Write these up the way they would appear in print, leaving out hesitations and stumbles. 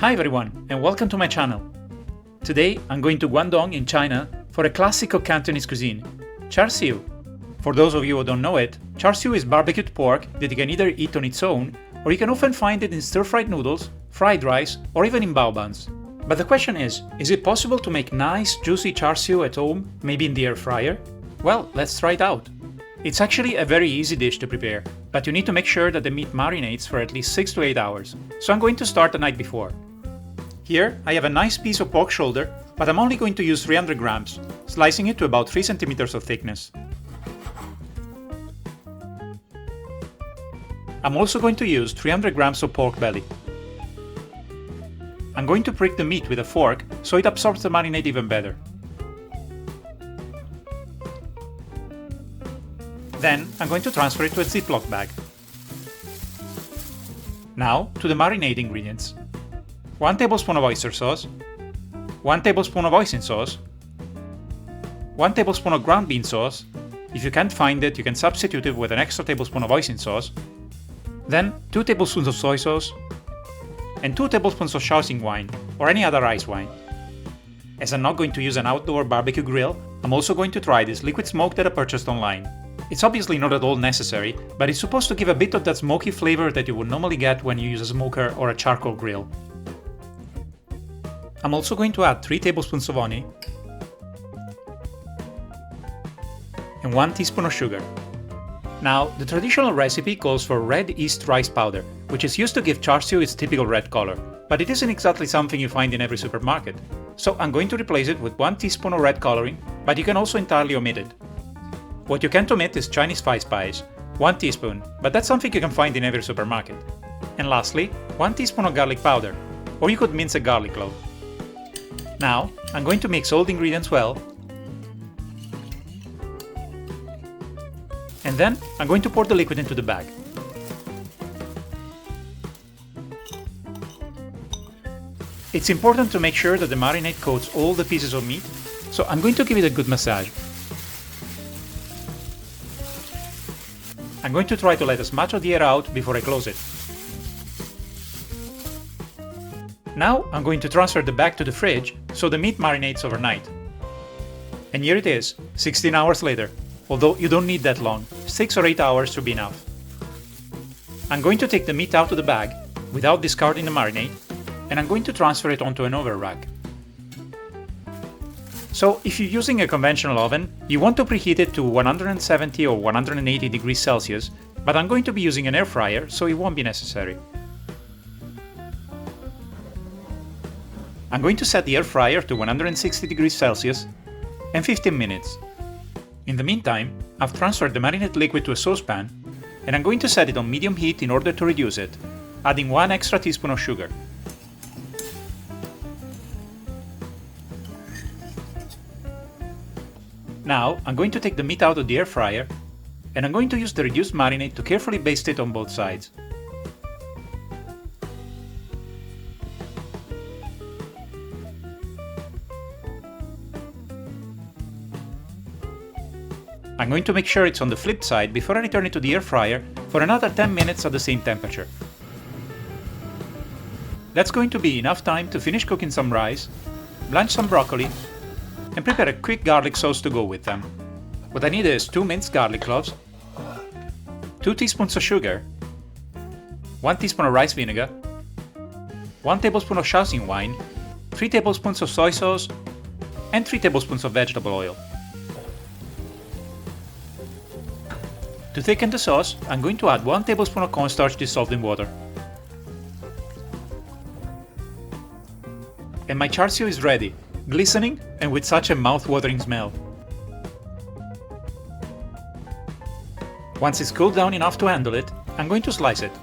Hi everyone, and welcome to my channel. Today I'm going to Guangdong in China for a classic of Cantonese cuisine, Char Siu. For those of you who don't know it, Char Siu is barbecued pork that you can either eat on its own, or you can often find it in stir-fried noodles, fried rice, or even in bao buns. But the question is it possible to make nice juicy Char Siu at home, maybe in the air fryer? Well, let's try it out. It's actually a very easy dish to prepare, but you need to make sure that the meat marinates for at least 6 to 8 hours, so I'm going to start the night before. Here I have a nice piece of pork shoulder, but I'm only going to use 300 grams, slicing it to about 3 centimeters of thickness. I'm also going to use 300 grams of pork belly. I'm going to prick the meat with a fork so it absorbs the marinade even better. Then I'm going to transfer it to a Ziploc bag. Now to the marinade ingredients. 1 tablespoon of oyster sauce, 1 tablespoon of hoisin sauce, 1 tablespoon of ground bean sauce. If you can't find it, you can substitute it with an extra tablespoon of hoisin sauce. Then 2 tablespoons of soy sauce, and 2 tablespoons of Shaoxing wine or any other rice wine. As I'm not going to use an outdoor barbecue grill, I'm also going to try this liquid smoke that I purchased online. It's obviously not at all necessary, but it's supposed to give a bit of that smoky flavor that you would normally get when you use a smoker or a charcoal grill. I'm also going to add 3 tablespoons of honey and 1 teaspoon of sugar. Now, the traditional recipe calls for red yeast rice powder, which is used to give Char Siu its typical red color, but it isn't exactly something you find in every supermarket. So I'm going to replace it with 1 teaspoon of red coloring, but you can also entirely omit it. What you can't omit is chinesefivespice, 1 teaspoon, but that's something you can find in every supermarket. And lastly, 1 teaspoon of garlic powder, or you could mince a garlic clove. Now, I'm going to mix all the ingredients well, and then I'm going to pour the liquid into the bag. It's important to make sure that the marinade coats all the pieces of meat, so I'm going to give it a good massage. I'm going to try to let as much of the air out before I close it. Now I'm going to transfer the bag to the fridge so the meat marinates overnight. And here it is, 16 hours later, although you don't need that long, 6 or 8 hours should be enough. I'm going to take the meat out of the bag without discarding the marinade, and I'm going to transfer it onto an oven rack. So if you're using a conventional oven, you want to preheat it to 170 or 180 degrees Celsius, but I'm going to be using an air fryer, so it won't be necessary. I'm going to set the air fryer to 160 degrees Celsius and 15 minutes. In the meantime, I've transferred the marinade liquid to a saucepan, and I'm going to set it on medium heat in order to reduce it, adding 1 extra teaspoon of sugar. Now I'm going to take the meat out of the air fryer, and I'm going to use the reduced marinade to carefully baste it on both sides. I'm going to make sure it's on the flip side before I return it to the air fryer for another 10 minutes at the same temperature. That's going to be enough time to finish cooking some rice, blanch some broccoli, and prepare a quick garlic sauce to go with them. What I need is 2 minced garlic cloves, 2 teaspoons of sugar, 1 teaspoon of rice vinegar, 1 tablespoon of Shaoxing wine, 3 tablespoons of soy sauce, and 3 tablespoons of vegetable oil. To thicken the sauce, I'm going to add 1 tablespoon of cornstarch dissolved in water. And my Char Siu is ready, glistening and with such a mouth-watering smell. Once it's cooled down enough to handle it, I'm going to slice it.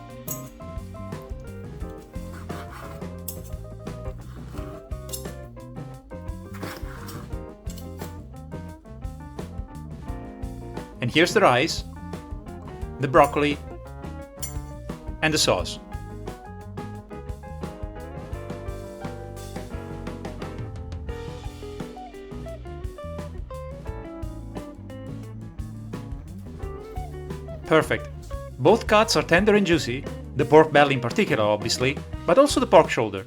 And here's the rice, the broccoli, and the sauce. Perfect. Both cuts are tender and juicy, the pork belly in particular obviously, but also the pork shoulder.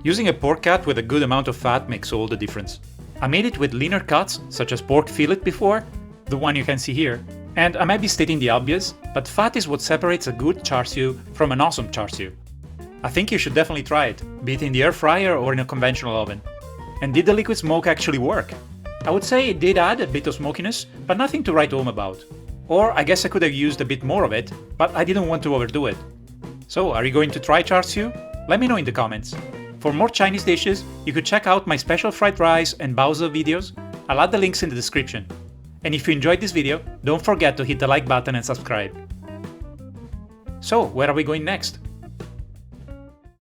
Using a pork cut with a good amount of fat makes all the difference. I made it with leaner cuts, such as pork fillet before, the one you can see here, and I might be stating the obvious, but fat is what separates a good char siu from an awesome char siu. I think you should definitely try it, be it in the air fryer or in a conventional oven. And did the liquid smoke actually work? I would say it did add a bit of smokiness, but nothing to write home about. Or I guess I could have used a bit more of it, but I didn't want to overdo it. So are you going to try char siu? Let me know in the comments. For more Chinese dishes, you could check out my special fried rice and baozi videos. I'll add the links in the description. And if you enjoyed this video, don't forget to hit the like button and subscribe. So, where are we going next?